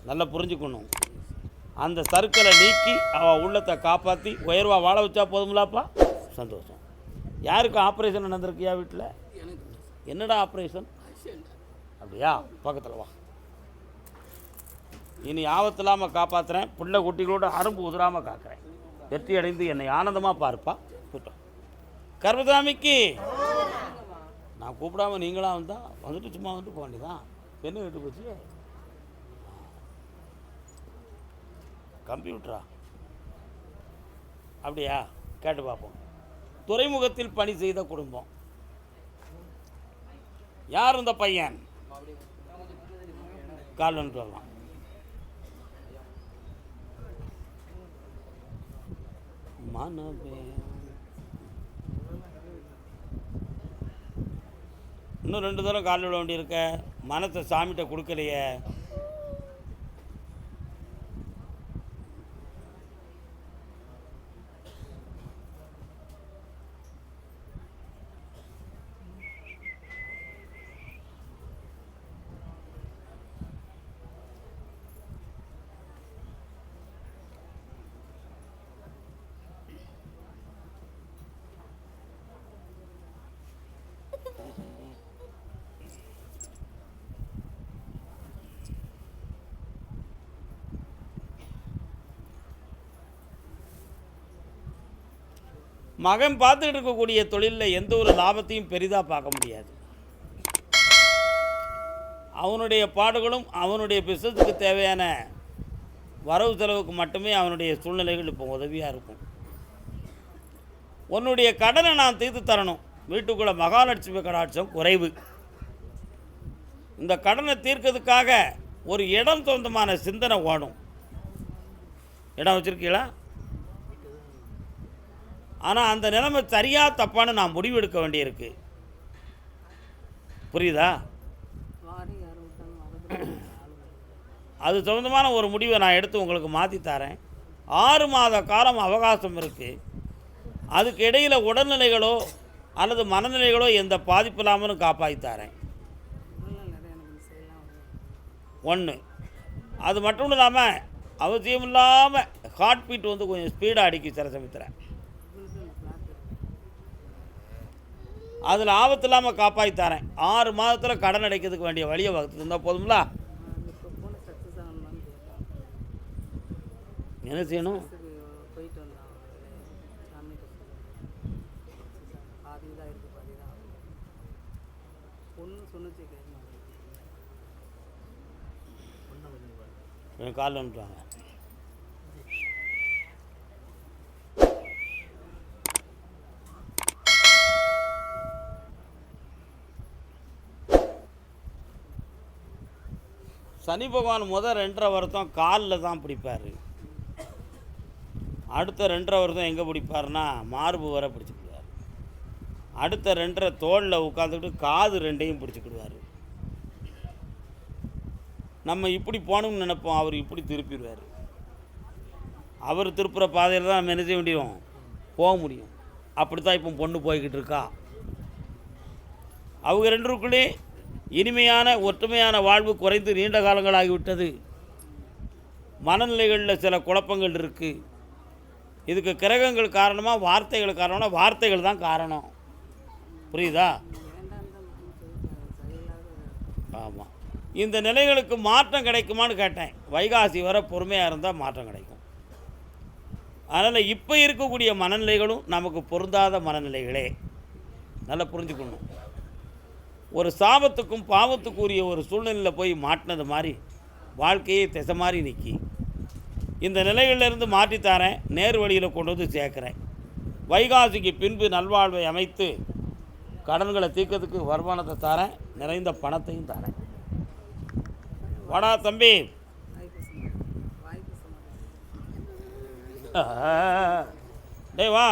நல்லா புரிஞ்சுக்கணும். அந்த சர்க்கிளை நீக்கி அவள் உள்ளத்தை காப்பாற்றி உயர்வாக வாழ வச்சா போதும்லாப்பா. சந்தோஷம். யாருக்கு ஆப்ரேஷன் நடந்திருக்கியா வீட்டில்? என்னடா ஆப்ரேஷன்? அப்படியா? பக்கத்தில் வா. இனி ஆபத்து இல்லாமல் காப்பாற்றுறேன். பிள்ளை குட்டிகளோட அரும்பு உதிராமல் காக்கிறேன். வெற்றி அடைந்து என்னை ஆனந்தமாக பார்ப்பா. கூட்டம் கர்மசாமிக்கு நான் கூப்பிடாம நீங்களாம் வந்தால் வந்துட்டு சும்மா வந்துட்டு போக வேண்டியதான். என்ன கேட்டு போச்சு? கம்ப்யூட்டரா? அப்படியா? கேட்டு பார்ப்போம். துறைமுகத்தில் பணி செய்த குடும்பம். யார் இந்த பையன்? கால் வந்துட்டு வரலாம். இன்னும் 2 தடவை கால் விட வேண்டியிருக்க. மனத்தை சாமிகிட்ட கொடுக்கலையே. மகன் பார்த்துக்கிட்டு இருக்கக்கூடிய தொழிலில் எந்த ஒரு லாபத்தையும் பெரிதாக பார்க்க முடியாது. அவனுடைய பாடுகளும் அவனுடைய பிசினஸுக்கு தேவையான வரவு செலவுக்கு மட்டுமே அவனுடைய சூழ்நிலைகள் இப்போ உதவியாக இருக்கும். உன்னுடைய கடனை நான் தீர்த்து தரணும். வீட்டுக்குள்ளே மகாலட்சுமி கடாட்சம் குறைவு. இந்த கடனை தீர்க்கிறதுக்காக ஒரு இடம் சொந்தமான சிந்தனை ஓடும். இடம் வச்சுருக்கீங்களா? ஆனால் அந்த நிலைமை சரியாக தப்பான்னு நான் முடிவு எடுக்க வேண்டியிருக்கு. புரியுதா? அது சம்பந்தமான ஒரு முடிவை நான் எடுத்து உங்களுக்கு மாற்றி தரேன். 6 மாத காலம் அவகாசம் இருக்குது. அதுக்கு இடையில் உடல்நிலைகளோ அல்லது மனநிலைகளோ எந்த பாதிப்பு இல்லாமலும் காப்பாற்றி தரேன். 1 அது மட்டும் இல்லாமல் அவசியம் இல்லாமல் ஹார்ட் பீட் வந்து கொஞ்சம் ஸ்பீடாக அடிக்கும் சில சமயத்தில். அதில் ஆபத்து இல்லாமல் காப்பாற்றி தரேன். 6 மாதத்தில் கடன் அடைக்கிறதுக்கு வேண்டிய வழியை வகுத்து இருந்தால் போதுங்களா? என்ன செய்யணும்? கால் வந்துட்டாங்க. சனி பகவான் முதல் 2.5 வருஷம் காலில் தான் பிடிப்பார். அடுத்த 2.5 வருஷம் எங்கே பிடிப்பார்னா மார்பு வர பிடிச்சிக்கிடுவார். அடுத்த 2.5 தோளில் உட்காந்துக்கிட்டு காது 2ஐயும் பிடிச்சிக்கிடுவார். நம்ம இப்படி போகணும்னு நினைப்போம், அவர் இப்படி திருப்பிடுவார். அவர் திருப்புற பாதையில் தான் நம்ம என்ன செய்ய முடியும்? போக முடியும். அப்படி தான் இப்போ பொண்ணு போய்கிட்டு இருக்கா. அவங்க 2க்குள்ளே இனிமையான ஒற்றுமையான வாழ்வு குறைந்து நீண்ட காலங்களாகிவிட்டது. மனநிலைகளில் சில குழப்பங்கள் இருக்குது. இதுக்கு கிரகங்கள் காரணமாக, வார்த்தைகள் காரணமாக? வார்த்தைகள் தான் காரணம். புரியுதா? ஆமாம். இந்த நிலைகளுக்கு மாற்றம் கிடைக்குமான்னு கேட்டேன். வைகாசி வர பொறுமையாக இருந்தால் மாற்றம் கிடைக்கும். அதனால் இப்போ இருக்கக்கூடிய மனநிலைகளும் நமக்கு பொருந்தாத மனநிலைகளே. நல்லா புரிஞ்சுக்கணும். ஒரு சாபத்துக்கும் பாவத்துக்குரிய ஒரு சூழ்நிலையில் போய் மாட்டினது மாதிரி வாழ்க்கையை திசை மாதிரி நிற்கி இந்த நிலைகளிலிருந்து மாற்றித்தாரேன். நேர் வழியில் கொண்டு வந்து சேர்க்குறேன். வைகாசிக்கு பின்பு நல்வாழ்வை அமைத்து கடன்களை தீர்க்கிறதுக்கு வருமானத்தை தரேன். நிறைந்த பணத்தையும் தரேன். வாடா தம்பி. டேய் வா.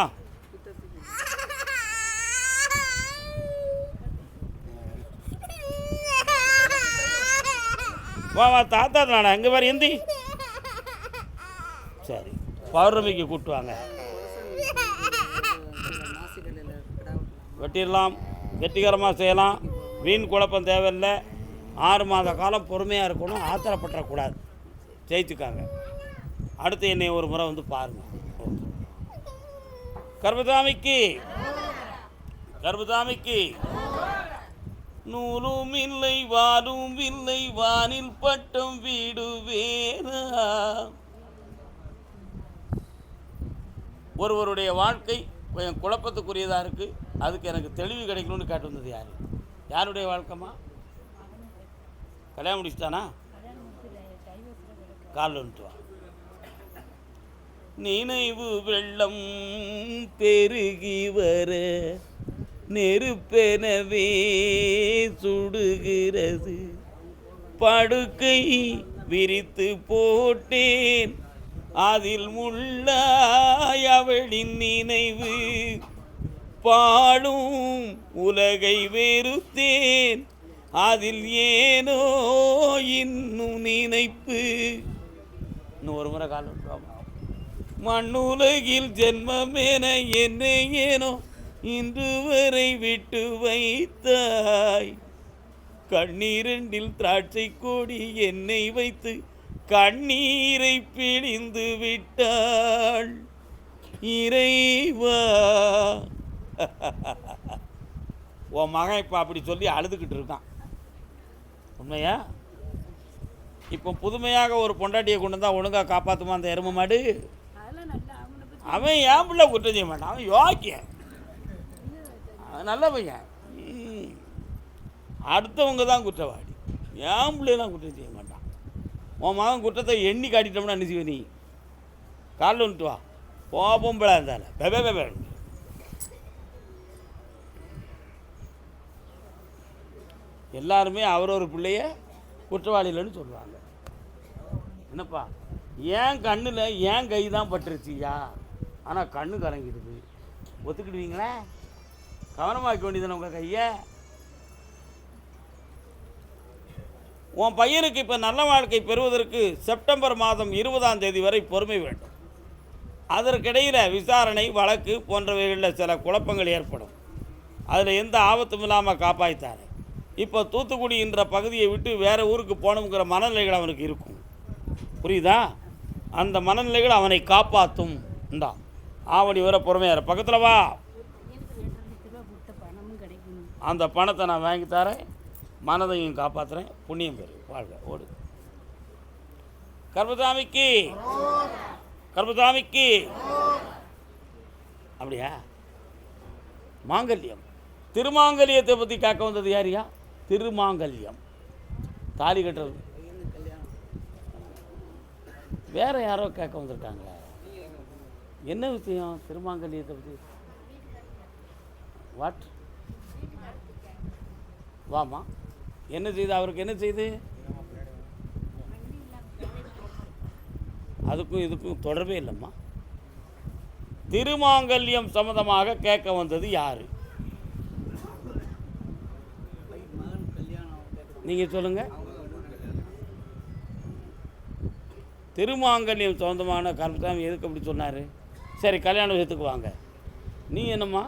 வா வா தாத்தா தானே எங்கே வேறு எந்தி. சரி, பௌர்ணமிக்கு கூப்பிட்டு வெட்டிடலாம். வெற்றிகரமாக செய்யலாம். வீண் குழப்பம் தேவையில்லை. 6 மாத காலம் பொறுமையாக இருக்கணும். ஆத்திரப்பட்டுறக்கூடாது. ஜெயிச்சுக்காங்க. அடுத்து என்னை ஒரு முறை வந்து பாருங்கள். கர்மசாமிக்கு கர்மசாமிக்கு நூலும் இல்லை வாலும் இல்லை வானில் பட்டம் வீடு வேறா. ஒருவருடைய வாழ்க்கை கொஞ்சம் குழப்பத்துக்குரியதாக இருக்குது. அதுக்கு எனக்கு தெளிவு கிடைக்கணும்னு கேட்டு வந்தது யார்? யாருடைய வாழ்க்கைமா? கல்யாணம் முடிச்சுட்டானா? காலில் வந்துட்டு வா. நினைவு வெள்ளம் பெருகி வர நெருப்பெனவே சுடுகிறது. படுக்கை விரித்து போட்டேன், அதில் முள்ளாய் அவளின் நினைவு. பாடும் உலகை வெறுத்தேன், அதில் ஏனோ இன்னும் நினைப்பு. இன்னும் ஒரு முறை கால் விட்டுருவாமா. மண்ணுலகில் ஜென்மமேன என்னை ஏனோ இன்று வரை விட்டு வைத்தாய். கண்ணீரண்டில் திராட்சை கொடி என்னை வைத்து கண்ணீரை பிழிந்து விட்டாள். இறைவா. உன் மகன் இப்போ அப்படி சொல்லி அழுதுகிட்டு இருக்கான். உண்மையா? இப்போ புதுமையாக ஒரு பொண்டாட்டியை கொண்டு வந்தால் ஒழுங்காக காப்பாற்றுமா அந்த எருமை மாடு? அவன் ஏன் பிள்ளை குற்றம் செய்ய மாட்டான். அவன் யோக்கியன், நல்ல பையன். அடுத்தவங்க தான் குற்றவாளி. ஏன் பிள்ளைலாம் குற்றம் செய்ய மாட்டான். உன் மகன் குற்றத்தை எண்ணி காட்டிட்டோம்னா என்ன செய்வ? நீ காலில் வந்துட்டு வா. பொம்பளை இருந்தால பெபே எல்லாருமே அவரொரு பிள்ளைய குற்றவாளிகள்னு சொல்லுவாங்க. என்னப்பா ஏன் கண்ணில் ஏன் கை தான் பட்டுருச்சியா, ஆனால் கண்ணு கலங்கிடுது. ஒத்துக்கிடுவீங்களே? கவனமாக்க வேண்டியதுன்னு உங்கள் கையை. உன் பையனுக்கு இப்போ நல்ல வாழ்க்கை பெறுவதற்கு செப்டம்பர் மாதம் 20ஆம் தேதி வரை பொறுமை வேண்டும். அதற்கிடையில் விசாரணை, வழக்கு போன்றவைகளில் சில குழப்பங்கள் ஏற்படும். அதில் எந்த ஆபத்தும் இல்லாமல் காப்பாற்றித்தாரு. இப்போ தூத்துக்குடி என்ற பகுதியை விட்டு வேறு ஊருக்கு போகணுங்கிற மனநிலைகள் அவனுக்கு இருக்கும். புரியுதா? அந்த மனநிலைகள் அவனை காப்பாற்றும். இந்தா ஆவணி வர பொறுமையார் பக்கத்தில் வா. அந்த பணத்தை நான் வாங்கி தரேன், மனதையும் காப்பாற்றுறேன். புண்ணியம் பெரு வாழ்க. ஓடு. கர்மசாமிக்கு கர்மசாமிக்கு. அப்படியா? மாங்கல்யம், திருமாங்கல்யத்தை பற்றி கேட்க வந்தது யாரியா? திருமாங்கல்யம் தாலி கட்டுறது வேற யாரோ கேட்க வந்திருக்காங்க. என்ன விஷயம்? திருமாங்கல்யத்தை பற்றி வாட்? வாமா. என்ன செய்து? அவருக்கு என்ன செய்து? அதுக்கும் இதுக்கும் தொடர்பே இல்லைம்மா. திருமாங்கல்யம் சம்மந்தமாக கேட்க வந்தது யாரு? நீங்கள் சொல்லுங்கள். திருமாங்கல்யம் சொந்தமான கர்மசாமி எதுக்கு அப்படி சொன்னார்? சரி, கல்யாண விஷயத்துக்கு வாங்க. நீ என்னம்மா?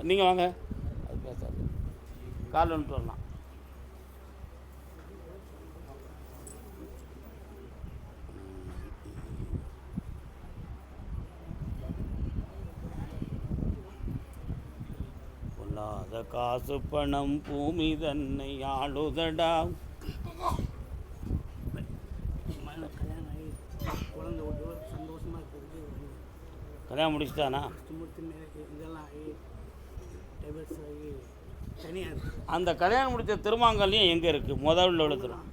நீங்கள் வாங்க. அது பேசாது. கால் வந்துட்டு வரலாம். பொல்லாத காசு பணம் பூமி தன்னை ஆளுதடா. கல்யாணம் முடிச்சுட்டானா? அந்த கல்யாணம் முடித்த திருமாங்கல்யம் எங்கே இருக்குது? முதல்ல எழுதுறோம்.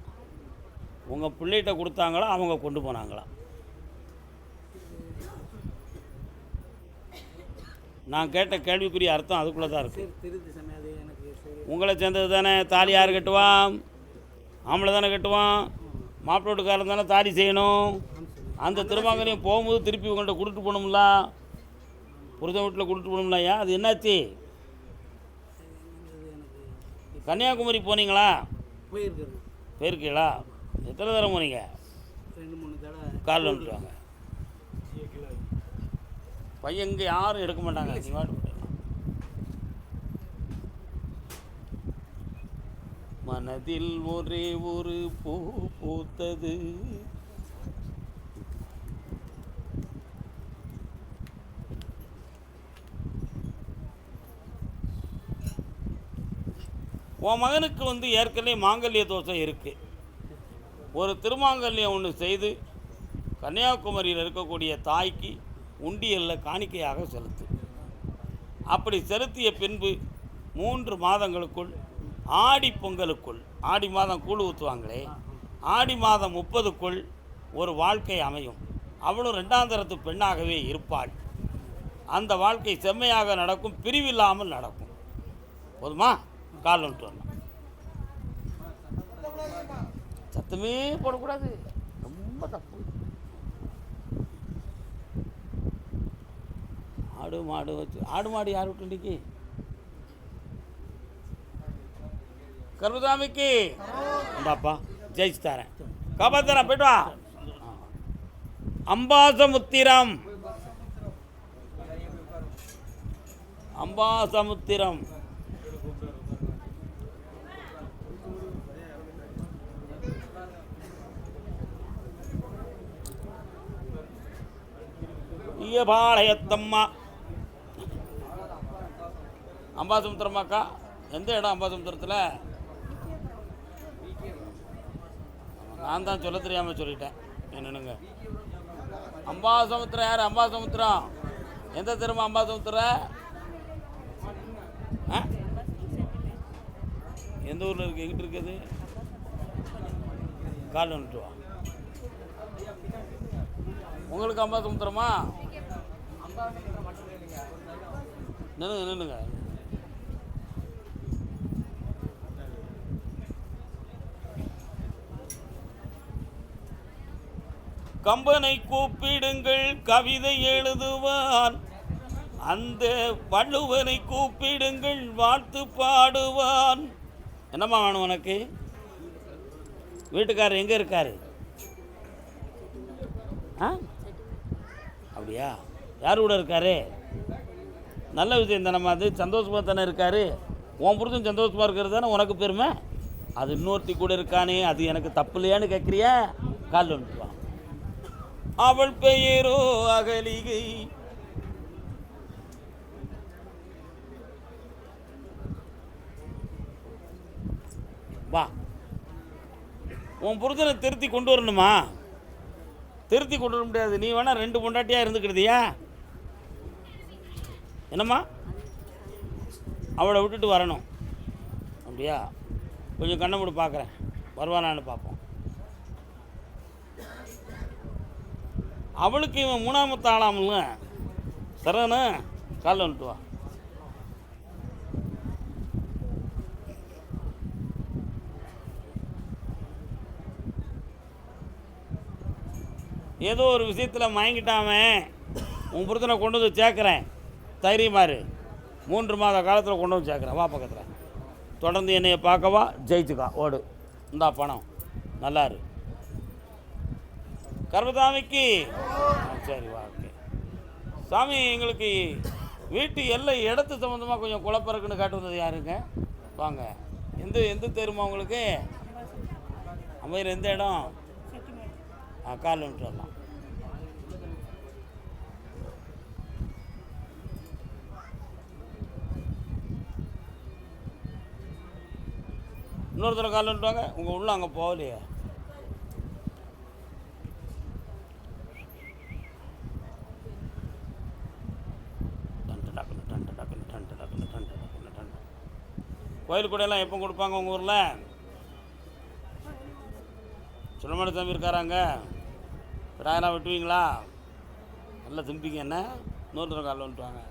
உங்கள் பிள்ளைகிட்ட கொடுத்தாங்களா, அவங்க கொண்டு போனாங்களா? நான் கேட்ட கேள்விக்குரிய அர்த்தம் அதுக்குள்ளே தான் இருக்குது. உங்களை சேர்ந்தது தானே. தாலி யார் கட்டுவான்? ஆம்பளை தானே கட்டுவான். மாப்பிள்ளை வீட்டுக்காரன் தானே தாலி செய்யணும். அந்த திருமாங்கல்யம் போகும்போது திருப்பி உங்கள்கிட்ட கொடுத்துட்டு போகணும்ல, புருஷன் வீட்டில் கொடுத்துட்டு போகணும்ல. ஏன் அது என்னாச்சு? கன்னியாகுமரி போனீங்களா? போயிருக்கீங்களா? எத்தனை தடவை போனீங்க? 2-3 தடவை. காலில் வந்துட்டு வாங்க. பையன் இங்கே யாரும் எடுக்க மாட்டாங்க. நீ வாட்டு போட்டு மனதில் ஒரே ஒரு பூ பூத்தது. உன் மகனுக்கு ஏற்கனவே மாங்கல்ய தோஷம் இருக்குது. ஒரு திருமாங்கல்யம் ஒன்று செய்து கன்னியாகுமரியில் இருக்கக்கூடிய தாய்க்கு உண்டியலில் காணிக்கையாக செலுத்து. அப்படி செலுத்திய பின்பு 3 மாதங்களுக்குள் ஆடி பொங்கலுக்குள், ஆடி மாதம் கூழ் ஊற்றுவாங்களே, ஆடி மாதம் 30க்குள் ஒரு வாழ்க்கை அமையும். அவளும் 2ஆம் தரத்து பெண்ணாகவே இருப்பாள். அந்த வாழ்க்கை செம்மையாக நடக்கும், பிரிவில்லாமல் நடக்கும். போதுமா? கால் வந்துட்டு வரணும். சத்தமே போடக்கூடாது, ரொம்ப தப்பு. ஆடு மாடு வச்சு ஆடு மாடு யார் விட்டு இன்றைக்கி? கருபசாமிக்கு இந்தாப்பா ஜெயிச்சு தரேன், காப்பாத்துறேன், போய்ட்டு வா. அம்பாசமுத்திரம், அம்பாசமுத்திரம். ஈயபாளையத்தம்மா, அம்பாசமுத்திரமாக்கா. எந்த இடம் அம்பாசமுத்திரத்தில்? நான் தான் சொல்ல தெரியாமல் சொல்லிட்டேன், என்னனுங்க. அம்பாசமுத்திரம் யார்? அம்பாசமுத்திரம் எந்த தெருமா? அம்பாசமுத்திரம் எந்த ஊரில் இருக்குது? எங்கிட்ட இருக்குது? கால் வந்துட்டு வா. உங்களுக்கு அம்பாசமுத்திரமா? நின்னுங்க நின்னுங்க. கம்பனை கூப்பிடுங்கள் கவிதை எழுதுவான், அந்த வள்ளுவனை கூப்பிடுங்கள் வாழ்த்து பாடுவான். என்னம்மா வேணும் உனக்கு? வீட்டுக்காரர் எங்கே இருக்காரு? அப்படியா? யார் கூட இருக்காரு? நல்ல விஷயம் தானே, அது சந்தோஷமாக தானே இருக்காரு. உன் புருஷன் சந்தோஷமாக இருக்கிறது தானே உனக்கு பெருமை. அது இன்னொருத்தி கூட இருக்கானே, அது எனக்கு தப்பு இல்லையான்னு கேட்குறியா? காலில் வந்துடுவான். அவள் பெயரோ அகலிகை, வா. உன் புருஷனை திருத்தி கொண்டு வரணுமா? திருத்தி கொண்டு வர முடியாது. நீ வேணா 2 பொண்டாட்டியாக இருந்துக்கிடுதியா? என்னம்மா? அவளை விட்டுட்டு வரணும். அப்படியா? கொஞ்சம் கண்ணை மூடி பார்க்குறேன், வருவானான்னு பார்ப்போம். அவளுக்கு இவன் 3ஆமத்து ஆளாமல்ல. சரணு, காலில் வந்துட்டு வா. ஏதோ ஒரு விஷயத்தில் மயங்கிட்டாமே, உன் புருஷனை கொண்டு வந்து சேர்க்குறேன், தைரியமாரு. 3 மாத காலத்தில் கொண்டு வந்து சேர்க்குறேன். வா பக்கத்தில். தொடர்ந்து என்னையை பார்க்கவா, ஜெயிச்சுக்கா, ஓடு. இந்தா பணம், நல்லாரு. கர்மசாமிக்கு சரி, வா. ஓகே சாமி, எங்களுக்கு வீட்டு எல்லை இடத்து சம்மந்தமாக கொஞ்சம் குழப்பம் இருக்குன்னு காட்டு வந்தது யாருங்க? வாங்க. எந்த தெருமா உங்களுக்கு? அமையர் எந்த இடம்? கால் வந்துட்டு வரலாம். இன்னொருத்தர கால் வந்துட்டு வாங்க. உங்கள் உள்ள அங்கே போகலையே. கோயில் கூடையெல்லாம் எப்போ கொடுப்பாங்க உங்கள் ஊரில்? சுடமான தம்பி இருக்காராங்க. கிடாயெல்லாம் வெட்டுவீங்களா? நல்லா திம்பிங்க. என்ன இன்னொருத்தர காலில் வந்துட்டு வாங்க.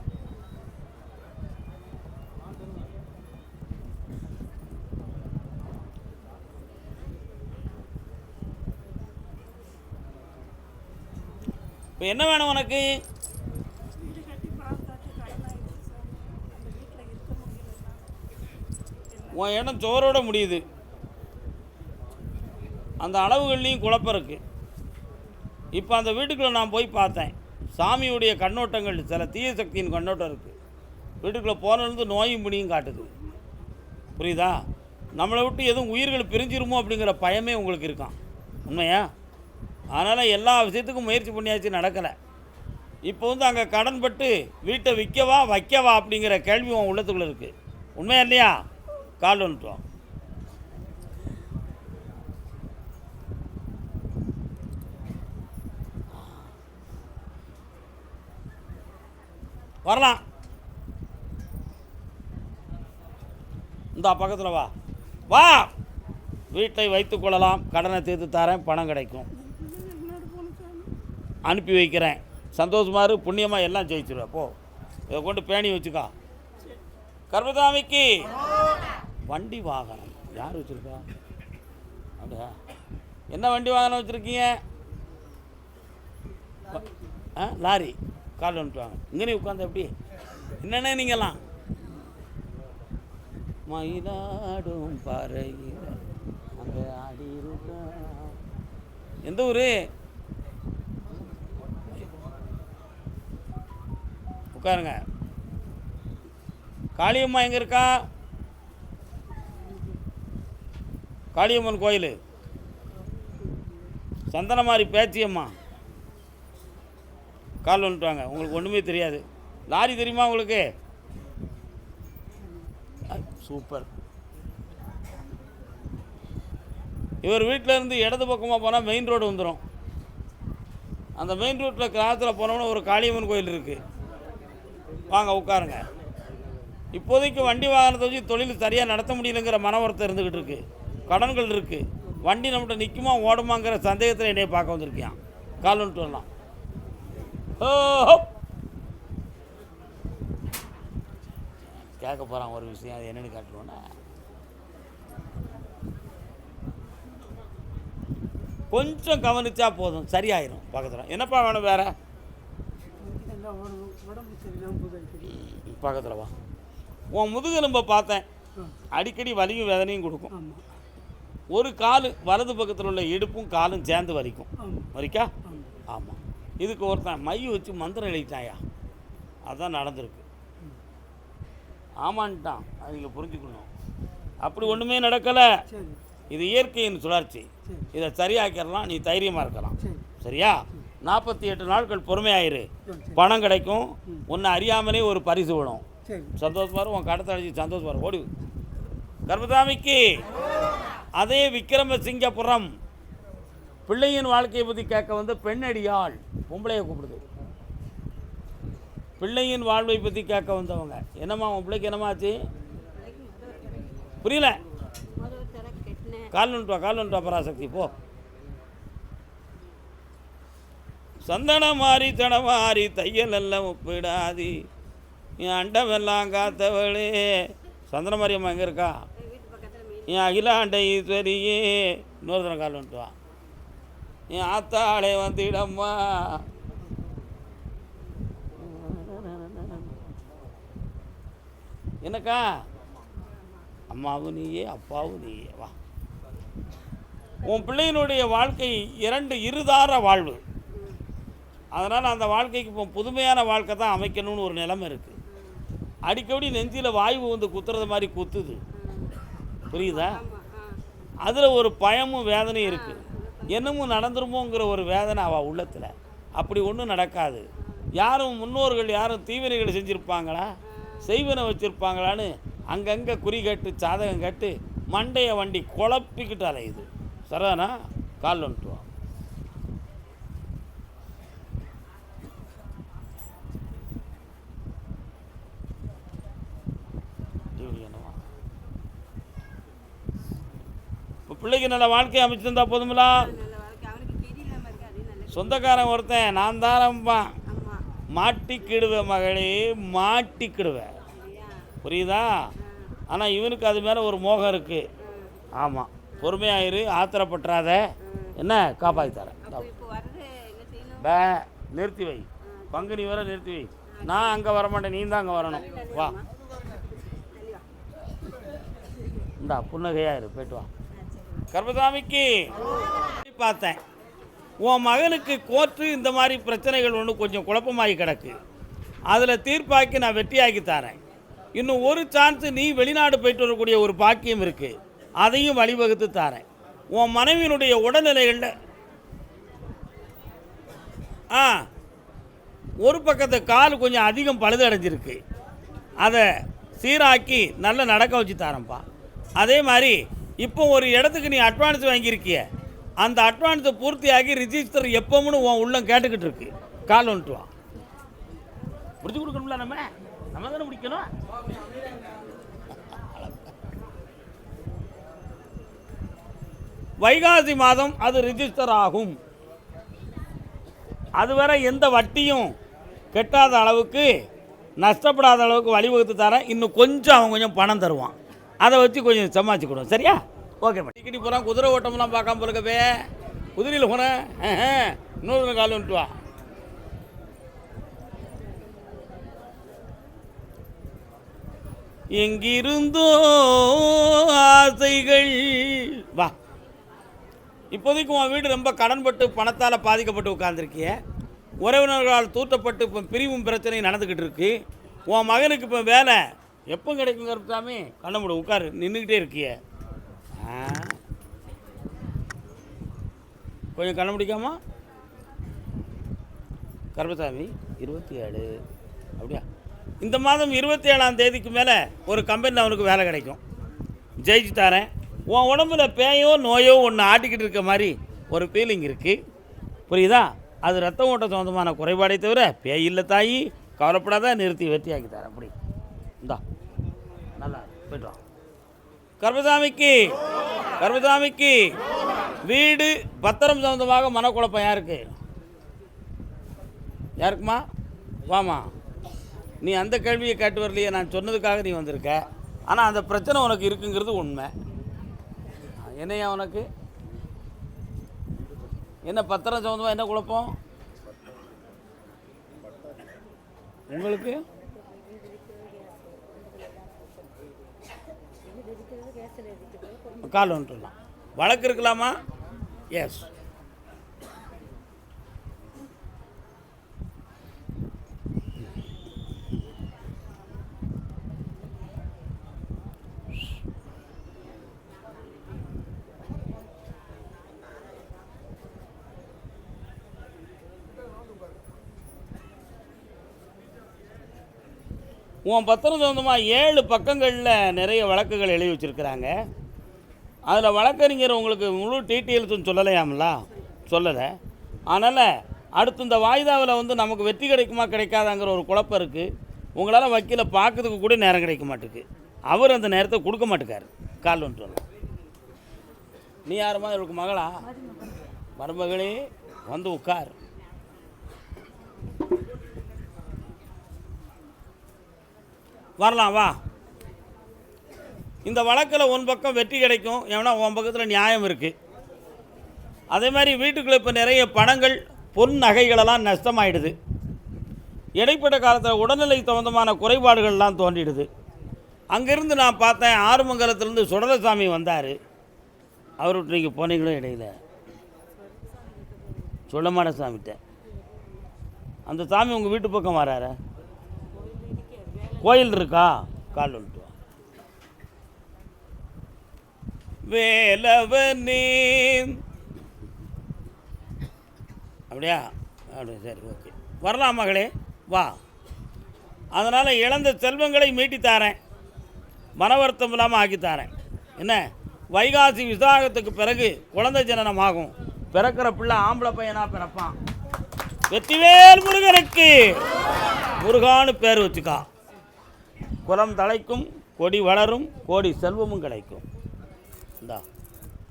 இப்போ என்ன வேணும் உனக்கு? உன் இடம் சோரோட முடியுது. அந்த அளவுகள்லேயும் குழப்பம் இருக்குது. இப்போ அந்த வீட்டுக்குள்ளே நான் போய் பார்த்தேன். சாமியுடைய கண்ணோட்டங்கள், சில தீய சக்தியின் கண்ணோட்டம் இருக்குது. வீட்டுக்குள்ளே போனது நோயும் பிடியும் காட்டுது. புரியுதா? நம்மளை விட்டு எதுவும் உயிர்கள் பிரிஞ்சிருமோ அப்படிங்கிற பயமே உங்களுக்கு இருக்கான். உண்மையா? அதனால் எல்லா விஷயத்துக்கும் முயற்சி பண்ணியாச்சு, நடக்கலை. இப்போ வந்து அங்கே கடன்பட்டு வீட்டை விற்கவா வைக்கவா அப்படிங்கிற கேள்வி உன் உள்ளத்துக்குள்ளே இருக்குது. உண்மையா இல்லையா? கால் வந்துட்டோம். வரலாம். இந்த பக்கத்தில் வா வா. வீட்டை வைத்துக் கொள்ளலாம், கடனை தீர்த்து தரேன், பணம் கிடைக்கும், அனுப்பி வைக்கிறேன். சந்தோஷமாக இரு, புண்ணியமாக எல்லாம் ஜெயிச்சிருவேன். போ, இதை கொண்டு பேணி வச்சுக்கா. கர்மசாமிக்கு வண்டி வாகனம் யார் வச்சுருக்கா? அப்படியா? என்ன வண்டி வாகனம் வச்சுருக்கீங்க? லாரி. கால் வந்துட்டு வாங்க. இங்கே உட்காந்து எப்படி என்னென்ன நீங்கள்லாம் மயிலாடும் பாறையில் அங்கே ஆடி இருக்க. எந்த ஊர்? உட்காருங்க. காளியம்மா எங்கே இருக்கா? காளியம்மன் கோயில். சந்தனமாரி பேச்சியம்மா. கால் வந்துட்டாங்க. உங்களுக்கு ஒன்றுமே தெரியாது. லாரி தெரியுமா உங்களுக்கு? சூப்பர். இவர் வீட்டில் இருந்து இடது பக்கமாக போனால் மெயின் ரோடு வந்துடும். அந்த மெயின் ரோட்டில் கிராமத்தில் போனோம்னா ஒரு காளியம்மன் கோயில் இருக்குது. வாங்க உட்காருங்க. இப்போதைக்கு வண்டி வாகனத்தை வச்சு தொழில் சரியாக நடத்த முடியலைங்கிற மன வருத்தம் இருந்துக்கிட்டு இருக்குது. கடன்கள் இருக்குது. வண்டி நம்மகிட்ட நிற்குமா ஓடுமாங்கிற சந்தேகத்தில் என்னைய பார்க்க வந்திருக்கியான். கால் வந்துட்டு வரலாம். கேட்க போகிறான் ஒரு விஷயம். அது என்னென்னு காட்டுவோன்னா, கொஞ்சம் கவனிச்சா போதும், சரியாயிரும். பக்கத்தில் என்னப்பா வேணும்? வேற பக்கத்தில் வா. உன் முதுகெலும்பை பார்த்தேன், அடிக்கடி வலியும் வேதனையும் கொடுக்கும். ஒரு கால் வலது பக்கத்தில் உள்ள இடுப்பும் காலும் சேர்ந்து வலிக்கும். வலிக்கா? ஆமாம். இதுக்கு ஒருத்தன் மை வச்சு மந்திரம் எழுதிட்டாயா, அதுதான் நடந்திருக்கு. ஆமான்ட்டான். அது நீங்கள் புரிஞ்சுக்கணும். அப்படி ஒன்றுமே நடக்கலை. இது இயற்கையின் சுழற்சி. இதை சரியாக்கிடலாம். நீ தைரியமாக இருக்கலாம். சரியா? 48 நாட்கள் பொறுமையாயிரு, பணம் கிடைக்கும். ஒன்று அறியாமலே ஒரு பரிசு விடும். சந்தோஷமாக உன் கடத்தை அடிச்சு சந்தோஷமாக ஓடி. கர்மசாமிக்கு அதே விக்ரமசிங்கபுரம் பிள்ளையின் வாழ்க்கையை பற்றி கேட்க வந்து பெண்ணடியாள் பொம்பளையை கூப்பிடுது. பிள்ளையின் வாழ்வை பற்றி கேட்க வந்தவங்க. என்னம்மா உன் பிள்ளைக்கு என்னமாச்சு? புரியல. கால் நுட்டுவா பராசக்தி. போ. சந்தன மாறி தடமாறி தையல் எல்லாம் ஒப்பிடாதி என் அண்டமெல்லாம் காத்தவளே. சந்தன மாரியம்மா எங்கே இருக்கா? என் அகிலாண்டை ஈஸ்வரியே. இன்னொரு தடவை கால் நுட்டுவா. என் ஆத்தாளே வந்திடம்மா. என்னக்கா? அம்மாவும் நீயே, அப்பாவும் நீயே. வா. உன் பிள்ளையினுடைய வாழ்க்கை இருதார வாழ்வு. அதனால் அந்த வாழ்க்கைக்கு இப்போ புதுமையான வாழ்க்கை தான் அமைக்கணும்னு ஒரு நிலைமை இருக்குது. அடிக்கடி நெஞ்சில் வாய்வு வந்து குத்துறது மாதிரி குத்துது. புரியுதா? அதில் ஒரு பயமும் வேதனையும் இருக்குது. என்னமோ நடந்துருமோங்கிற ஒரு வேதனை அவள் உள்ளத்தில். அப்படி ஒன்றும் நடக்காது. யாரும் முன்னோர்கள் யாரும் தீவினைகள் செஞ்சுருப்பாங்களா, செய்வனை வச்சுருப்பாங்களான்னு அங்கங்கே குறி கட்டு சாதகம் கட்டு மண்டையை வண்டி குழப்பிக்கிட்டு அலையுது. சரானா? கால் வந்துட்டு வா. இப்போ பிள்ளைக்கு நல்ல வாழ்க்கையை அமைச்சிருந்தா போதுங்களா? சொந்தக்காரன் ஒருத்தன் நான் தாரம்பான். மாட்டிக்கிடுவேன் மகளே, மாட்டிக்கிடுவேன். புரியுதா? ஆனால் இவனுக்கு அது மேலே ஒரு மோகம் இருக்குது. ஆமாம். பொறுமையாயிரு, ஆத்திரப்பட்டுறாத. என்ன காப்பாற்றி தரேன். நிறுத்தி வை. பங்குனி வர நிறுத்தி வை. நான் அங்கே வரமாட்டேன், நீ தான் அங்கே வரணும். வா. இந்தா புன்னகையாயிரு, போய்ட்டு வா. கர்மசாமிக்கு பார்த்தேன். உன் மகனுக்கு கோர்ட்டு இந்த மாதிரி பிரச்சனைகள் ஒன்று கொஞ்சம் குழப்பமாகி கிடக்கு. அதில் தீர்ப்பாக்கி நான் வெற்றியாக்கி தரேன். இன்னும் ஒரு சான்ஸு நீ வெளிநாடு போயிட்டு வரக்கூடிய ஒரு பாக்கியம் இருக்குது. அதையும் வழிவகுத்து தாரேன். உன் மனைவியினுடைய உடல்நிலைகளில் ஒரு பக்கத்து கால் கொஞ்சம் அதிகம் பழுதடைஞ்சிருக்கு, அதை சீராக்கி நல்ல நடக்க வச்சு தரேன்ப்பா. அதே மாதிரி இப்போ ஒரு இடத்துக்கு நீ அட்வான்ஸ் வாங்கியிருக்கிய, அந்த அட்வான்ஸை பூர்த்தியாகி ரிஜிஸ்டர் எப்போமுன்னு உன் உள்ளம் கேட்டுக்கிட்டு இருக்கு. கால் வந்துட்டு வா, முடிச்சு கொடுக்கணும்ல, நம்ம தானே முடிக்கணும். வைகாசி மாதம் அது ரிஜிஸ்டர் ஆகும். அதுவரை எந்த வட்டியும் கெட்டாத அளவுக்கு, நஷ்டப்படாத அளவுக்கு வழிவகுத்து தரேன். இன்னும் கொஞ்சம் அவன் கொஞ்சம் பணம் தருவான், அதை வச்சு கொஞ்சம் சமாளிச்சுக்கணும். சரியா? ஓகே. டிக்கெட்டி போகிறான், குதிரை ஓட்டம்லாம் பார்க்காம போயிருக்கவே, குதிரையில் போனேன். இன்னொரு கால் வந்துட்டு வா. எங்கிருந்தோ ஆசைகள் வா. இப்போதைக்கு உன் வீடு ரொம்ப கடன்பட்டு பணத்தால் பாதிக்கப்பட்டு உட்காந்துருக்கிய, உறவினர்களால் தூற்றப்பட்டு இப்போ பிரிவும் பிரச்சனையும் நடந்துக்கிட்டு இருக்கு. உன் மகனுக்கு இப்போ வேலை எப்போ கிடைக்கும் கருப்பசாமி? கண்ண முடி உட்காரு, நின்றுக்கிட்டே இருக்கிய. கொஞ்சம் கண்ண முடிக்காமா கருப்பசாமி? 27 அப்படியா? இந்த மாதம் 27ஆம் தேதிக்கு மேலே ஒரு கம்பெனியில் அவனுக்கு வேலை கிடைக்கும், ஜெயிச்சு தரேன். உன் உடம்புல பேயோ நோயோ ஒன்று ஆட்டிக்கிட்டு இருக்க மாதிரி ஒரு ஃபீலிங் இருக்குது, புரியுதா? அது ரத்த ஓட்ட சொந்தமான குறைபாடை தவிர பேய் இல்லை தாயி, கவலைப்படாத, நிறுத்தி வெற்றியாக்கி தரேன். அப்படி இந்தா நல்லா போய்ட்டு வா. கர்மசாமிக்கு வீடு பத்திரம் சம்பந்தமாக மனக்குழப்பம் யாருக்குமா? வாமா, நீ அந்த கேள்வியை கேட்டு வரலையே, நான் சொன்னதுக்காக நீ வந்திருக்க. ஆனால் அந்த பிரச்சனை உனக்கு இருக்குங்கிறது உண்மை. என்னையா உனக்கு என்ன பத்திரம் சம்பந்தமாக என்ன குழப்பம்? உங்களுக்கு கால் வந்துடலாம், வழக்கு இருக்கலாமா? எஸ். உன் பத்திரம் சொந்தமாக 7 பக்கங்களில் நிறைய வழக்குகள் எழுதி வச்சுருக்கிறாங்க. அதில் வழக்கறிஞர் உங்களுக்கு முழு டீட்டெயில்ஸும் சொல்லலை. அதனால் அடுத்து இந்த வாய்தாவில் வந்து நமக்கு வெற்றி கிடைக்குமா கிடைக்காதாங்கிற ஒரு குழப்பம் இருக்குது. உங்களால் வக்கீலை பார்க்கறதுக்கு கூட நேரம் கிடைக்க மாட்டேங்குது. அவர் அந்த நேரத்தை கொடுக்க மாட்டேக்காரு. கால் வந்துட்டு வரலாம். நீ யாருமா? இவருக்கு மகளா? மருமகளே வந்து உட்கார். வரலாம் வா. இந்த வழக்கில் உன் பக்கம் வெற்றி கிடைக்கும், ஏன்னா உன் பக்கத்தில் நியாயம் இருக்குது. அதே மாதிரி வீட்டுக்குள்ளே இப்போ நிறைய பணங்கள் பொன் நகைகளெல்லாம் நஷ்டமாயிடுது. இடைப்பட்ட காலத்தில் உடல்நிலை சம்பந்தமான குறைபாடுகள்லாம் தோன்றிடுது. அங்கேருந்து நான் பார்த்தேன், ஆறுமங்கலத்திலேருந்து சுடலசாமி வந்தார். அவர்கிட்ட நீங்கள் போனீங்களோ இடையில? சுடமான சாமிகிட்ட. அந்த சாமி உங்கள் வீட்டு பக்கம் வராரு? கோயில் இருக்கா? கால் வந்துட்டு வேலவனே. அப்படியா? அப்படி சரி, ஓகே. வரலாம் மகளே, வா. அதனால் இழந்த செல்வங்களை மீட்டித்தாரேன், மன வருத்தம் இல்லாமல் ஆக்கித்தாரேன். என்ன, வைகாசி விசாகத்துக்கு பிறகு குழந்தை ஜனனமாகும். பிறக்கிற பிள்ளை ஆம்பளை பையனாக பிறப்பான். வெற்றிவேல் முருகனுக்கு முருகான்னு பேர் வச்சுக்கா. குலம் தழைக்கும், கொடி வளரும், கோடி செல்வமும் கிடைக்கும். இந்தா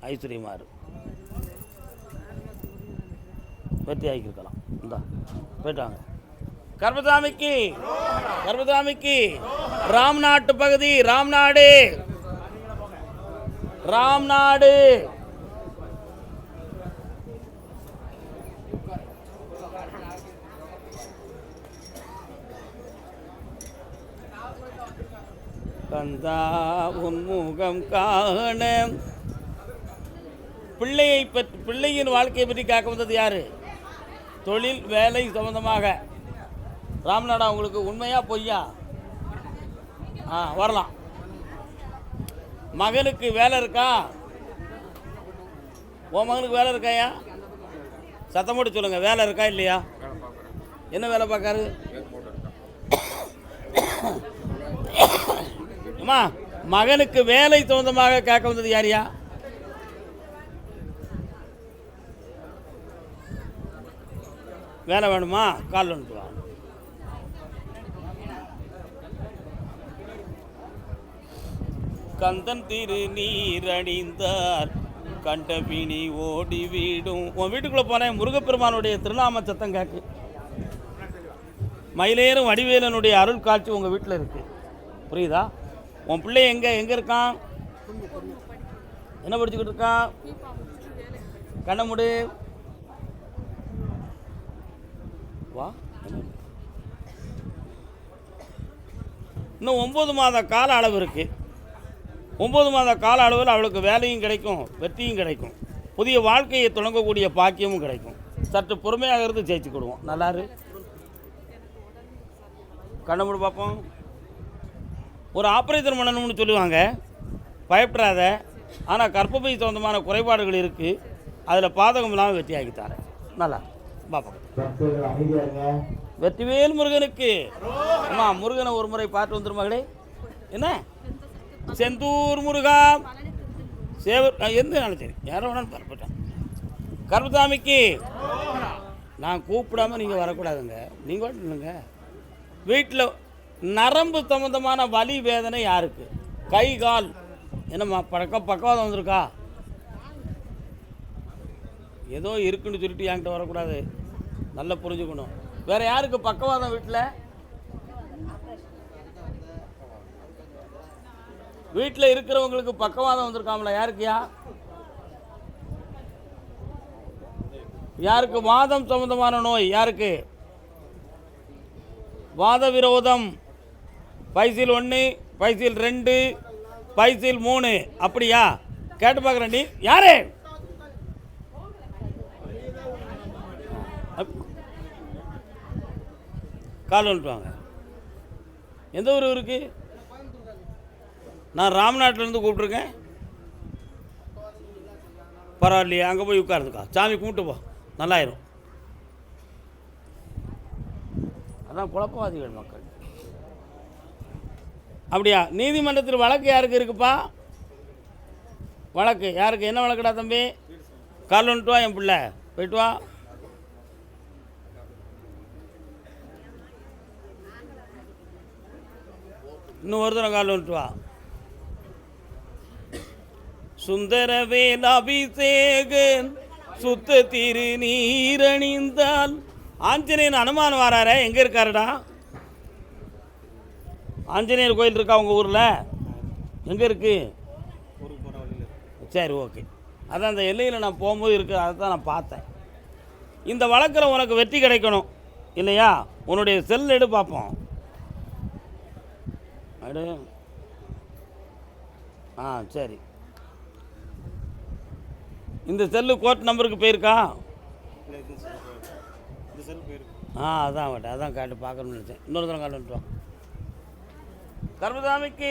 ஐஸ்வர்யமாரு வெற்றி ஆகிக்கலாம். இந்தா போயிட்டாங்க. கர்மசாமிக்கு ராம்நாட்டு பகுதி, ராம்நாடு கந்தா உன்முகம் காண. பிள்ளையின் வாழ்க்கையை பற்றி காக்க வந்தது யாரு? தொழில் வேலை சம்பந்தமாக. ராம்நாடா, உங்களுக்கு உண்மையா பொய்யா? வரலாம். மகனுக்கு வேலை இருக்கா? உன் மகனுக்கு வேலை இருக்காயா? சத்தம் போட்டு சொல்லுங்கள், வேலை இருக்கா இல்லையா? என்ன வேலை பார்க்காரு? அம்மா, மகனுக்கு வேலை சொந்தமாக கேட்க வந்தது யாரியா? வேலை வேணுமா? கால் வந்துட்டு வா. கந்தன் திரு நீரணிந்தார் கண்டபிணி ஓடி வீடும். உன் வீட்டுக்குள்ளே போனேன், முருகப்பெருமானுடைய திருநாம சத்தம் கேட்கு. மயிலேறும் வடிவேலனுடைய அருள் காட்சி உங்கள் வீட்டில் இருக்குது. புரியுதா? உன் பிள்ளை எங்கே இருக்கான்? என்ன படிச்சுக்கிட்டு இருக்கான்? கண்ண முடி வா. இன்னும் 9 மாத கால அளவு இருக்குது. 9 மாத கால அளவில் அவளுக்கு வேலையும் கிடைக்கும், வெற்றியும் கிடைக்கும், புதிய வாழ்க்கையை தொடங்கக்கூடிய பாக்கியமும் கிடைக்கும். சற்று பொறுமையாக இருந்து ஜெயிச்சுக்கிடுவோம். நல்லாரு கண்ணமுடி பார்ப்போம். ஒரு ஆப்ரேஷன் பண்ணணும்னு சொல்லுவாங்க, பயப்படாத. ஆனால் கர்ப்பப்பை சொந்தமான குறைபாடுகள் இருக்குது, அதில் பாதகம் இல்லாமல் வெற்றி ஆகித்தாரேன். நல்லா பார்ப்போம். வெற்றிவேல் முருகனுக்கு. அம்மா, முருகனை ஒரு முறை பார்த்து வந்துடும் மகளே. என்ன செந்தூர் முருகா சேவர் எந்த நாளும் சரி, யாரோ வேணாலும் பரப்பிட்டேன். கருப்பசாமிக்கு நான் கூப்பிடாம நீங்கள் வரக்கூடாதுங்க. நீங்கள் மட்டும் இல்லைங்க. வீட்டில் நரம்பு சம்பந்தமான வலி வேதனை யாருக்கு? கை கால் என்னம்மா பக்கவாதம் வந்திருக்கா? ஏதோ இருக்குன்னு சொல்லிட்டு என்கிட்ட வரக்கூடாது, நல்லா புரிஞ்சுக்கணும். வேறு யாருக்கு பக்கவாதம் வீட்டில்? வீட்டில் இருக்கிறவங்களுக்கு பக்கவாதம் வந்திருக்காமல, யாருக்குயா? யாருக்கு வாதம் சம்பந்தமான நோய்? யாருக்கு வாத விரோதம்? பைசில் 1, பைசில் 2, பைசில் 3, அப்படியா? கேட்டு பார்க்குறேன். நீ யாரு? கால் வந்துட்டுவாங்க. எந்த ஊர் இருக்கு? நான் ராம்நாட்டிலேருந்து கூப்பிட்ருக்கேன். பரவாயில்லையே, அங்கே போய் உட்காருதுக்கா. சாமி கும்பிட்டு போ, நல்லாயிரும். அதான் குழப்பவாதிகள் மக்கள். அப்படியா? நீதிமன்றத்தில் வழக்கு யாருக்கு இருக்குப்பா? வழக்கு யாருக்கு? என்ன வழக்குடா தம்பி? கால் வந்துட்டு வா, என் பிள்ளை போயிட்டு வா. இன்னும் ஒரு தரம் கால் வந்துட்டு வா. சுந்தரவேல் அபிஷேகன் சுத்த திரு நீரணிந்தால். ஆஞ்சநேயன் அனுமான் வராரே, எங்கே இருக்காருடா? ஆஞ்சநேயர் கோயில் இருக்கா உங்கள் ஊரில்? எங்கே இருக்கு? சரி, ஓகே. அதான் அந்த எல்லையில் நான் போகும்போது இருக்குது, அதை தான் நான் பார்த்தேன். இந்த வழக்கில் உனக்கு வெற்றி கிடைக்கணும் இல்லையா? உன்னுடைய செல் எடு பார்ப்போம். அடு. சரி. இந்த செல்லு கோர்ட் நம்பருக்கு போயிருக்கா? அதான் அவட்ட அதான் காட்டு பார்க்கணும்னு நினச்சேன். இன்னொரு தரம் காட்டு வந்துட்டோம். கர்மசாமிக்கு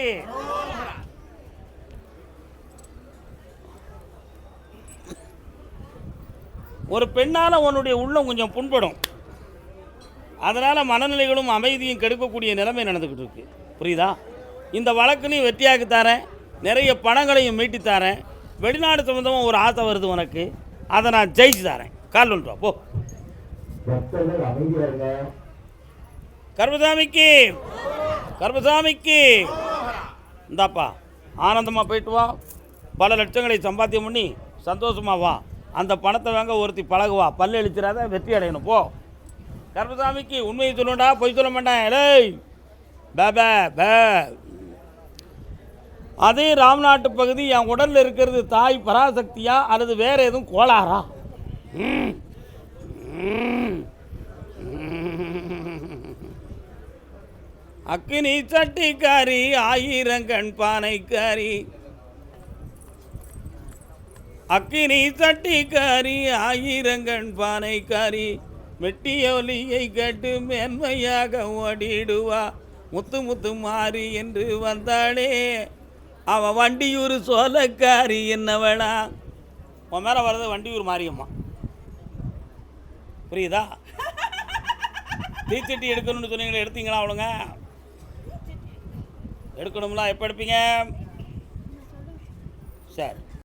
ஒரு பெண்ணால் உன்னுடைய உள்ளம் கொஞ்சம் புண்படும். அதனால் மனநிலைகளும் அமைதியும் கெடுக்கக்கூடிய நிலைமை நடந்துக்கிட்டு இருக்கு. புரியுதா? இந்த வழக்குனையும் வெற்றியாக்கி தரேன், நிறைய பணங்களையும் மீட்டி தரேன். வெளிநாடு சம்மந்தமாக ஒரு ஆசை வருது உனக்கு, அதை நான் ஜெயிச்சு தரேன். கால் வந்துட்டு போ. கர்மசாமிக்கு கர்மசாமிக்கு இந்தாப்பா, ஆனந்தமாக போயிட்டு வா. பல லட்சங்களை சம்பாத்தியம் பண்ணி சந்தோஷமாக வா. அந்த பணத்தை வாங்க ஒருத்தி பழகுவா. பல்லு அழிச்சிடாத, வெற்றி அடையணும். போ. கர்மசாமிக்கு உண்மையை சொல்லணும்டா, பொய் சொல்ல மாட்டேன். ஏய் பே பே. அதே ராம்நாட்டு பகுதி என் உடலில் இருக்கிறது தாய் பராசக்தியா அல்லது வேறு எதுவும் கோளாறா? அக்கினி சட்டிக்காரி, ஆயிரங்கண் பானைக்காரி. அக்கினி சட்டிக்காரி, ஆயிரங்கண் பானைக்காரி. மெட்டியொலியை கேட்டு மேன்மையாக ஓடிடுவா. முத்து முத்து மாறி என்று வந்தாளே, அவன் வண்டியூர் சோலக்காரி என்னவளா. உன் மேலே வர்றது வண்டியூர் மாரியம்மா. புரியுதா? தீச்சட்டி எடுக்கணும்னு சொன்னீங்களே, எடுத்தீங்களா? அவளுங்க எடுக்கணும்ல. எப்போ எடுப்பீங்க? சரி.